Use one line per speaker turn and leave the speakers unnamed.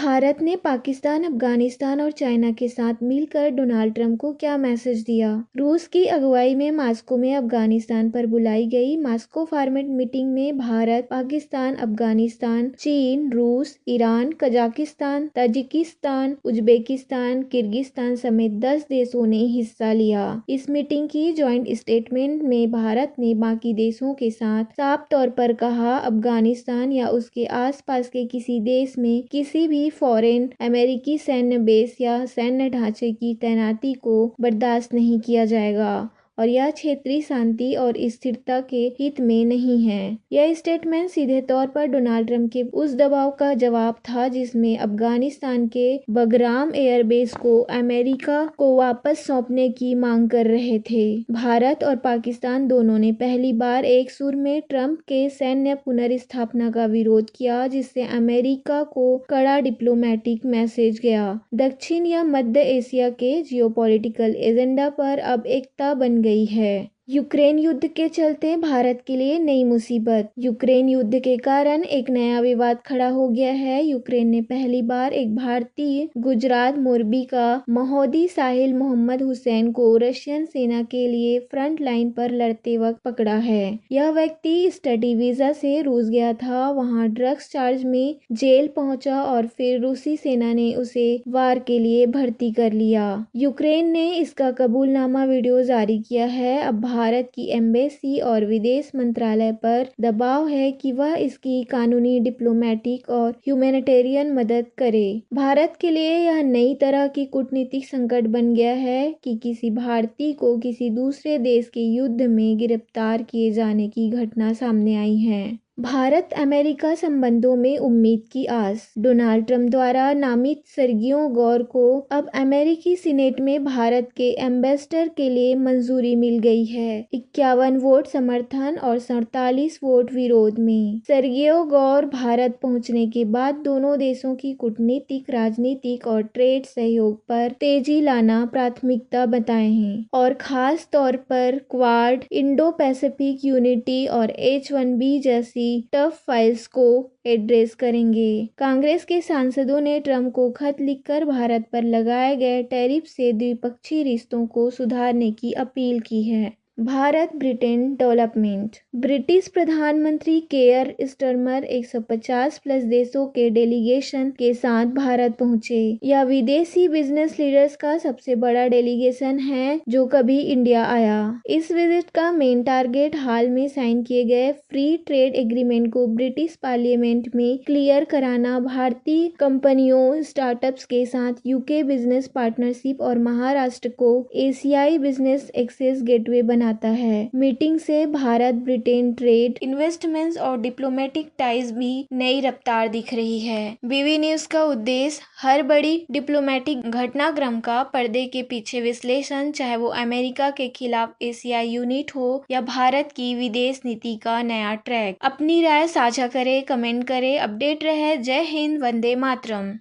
भारत ने पाकिस्तान, अफगानिस्तान और चाइना के साथ मिलकर डोनाल्ड ट्रंप को क्या मैसेज दिया? रूस की अगुवाई में मास्को में अफगानिस्तान पर बुलाई गई मास्को फॉर्मेट मीटिंग में भारत, पाकिस्तान, अफगानिस्तान, चीन, रूस, Iran, Kazakhstan, Tajikistan, Uzbekistan, Kyrgyzstan समेत 10 देशों ने हिस्सा लिया। इस मीटिंग की जॉइंट स्टेटमेंट में भारत ने बाकी देशों के साथ साफ तौर पर कहा, अफगानिस्तान या उसके आसपास के किसी देश में किसी भी फॉरेन अमेरिकी सैन्य बेस या सैन्य ढांचे की तैनाती को बर्दाश्त नहीं किया जाएगा और यह क्षेत्रीय शांति और स्थिरता के हित में नहीं है। यह स्टेटमेंट सीधे तौर पर डोनाल्ड ट्रंप के उस दबाव का जवाब था जिसमें अफगानिस्तान के बगराम एयरबेस को अमेरिका को वापस सौंपने की मांग कर रहे थे। भारत और पाकिस्तान दोनों ने पहली बार एक सुर में ट्रंप के सैन्य पुनर्स्थापना का विरोध किया, जिससे अमेरिका को कड़ा डिप्लोमेटिक मैसेज गया। दक्षिण या मध्य एशिया के जियोपॉलिटिकल एजेंडा पर अब एकता बन गई है। यूक्रेन युद्ध के चलते भारत के लिए नई मुसीबत। यूक्रेन युद्ध के कारण एक नया विवाद खड़ा हो गया है। यूक्रेन ने पहली बार एक भारतीय गुजरात मोरबी का महोदी साहिल मोहम्मद हुसैन को रशियन सेना के लिए फ्रंट लाइन पर लड़ते वक्त पकड़ा है। यह व्यक्ति स्टडी वीजा से रूस गया था, वहां ड्रग्स चार्ज में जेल पहुंचा और फिर रूसी सेना ने उसे वार के लिए भर्ती कर लिया। यूक्रेन ने इसका कबूलनामा वीडियो जारी किया है। अब भारत की एम्बेसी और विदेश मंत्रालय पर दबाव है कि वह इसकी कानूनी, डिप्लोमेटिक और ह्यूमैनिटेरियन मदद करे। भारत के लिए यह नई तरह की कूटनीतिक संकट बन गया है कि किसी भारतीय को किसी दूसरे देश के युद्ध में गिरफ्तार किए जाने की घटना सामने आई है। भारत अमेरिका संबंधों में उम्मीद की आस। डोनाल्ड ट्रंप द्वारा नामित सर्गियो गौर को अब अमेरिकी सीनेट में भारत के एम्बेसडर के लिए मंजूरी मिल गई है। 51 वोट समर्थन और 47 वोट विरोध में सर्गियो गौर भारत पहुंचने के बाद दोनों देशों की कूटनीतिक, राजनीतिक और ट्रेड सहयोग पर तेजी लाना प्राथमिकता बताए हैं और खास तौर पर क्वाड, इंडो पैसिफिक यूनिटी और H-1B जैसी टफ फाइल्स को एड्रेस करेंगे। कांग्रेस के सांसदों ने ट्रंप को खत लिखकर भारत पर लगाए गए टैरिफ से द्विपक्षीय रिश्तों को सुधारने की अपील की है। Bharat Britain development. ब्रिटिश प्रधानमंत्री केयर स्टारमर 150 प्लस देशों के डेलीगेशन के साथ भारत पहुंचे। यह विदेशी बिजनेस लीडर्स का सबसे बड़ा डेलीगेशन है जो कभी इंडिया आया। इस विजिट का मेन टारगेट हाल में साइन किए गए फ्री ट्रेड एग्रीमेंट को ब्रिटिश पार्लियामेंट में क्लियर कराना, भारतीय कंपनियों, स्टार्टअप्स के साथ यूके बिजनेस पार्टनरशिप और महाराष्ट्र को एशियाई बिजनेस एक्सेस गेटवे बनाता है। मीटिंग से भारत ब्रिटेन ट्रेड, इन्वेस्टमेंट्स और डिप्लोमेटिक टाइज भी नई रफ्तार दिख रही है। बीवी न्यूज का उद्देश्य हर बड़ी डिप्लोमेटिक घटनाक्रम का पर्दे के पीछे विश्लेषण, चाहे वो अमेरिका के खिलाफ एशियाई यूनिट हो या भारत की विदेश नीति का नया ट्रैक। अपनी राय साझा करें, कमेंट करें, अपडेट रहे। जय हिंद, वंदे मातरम।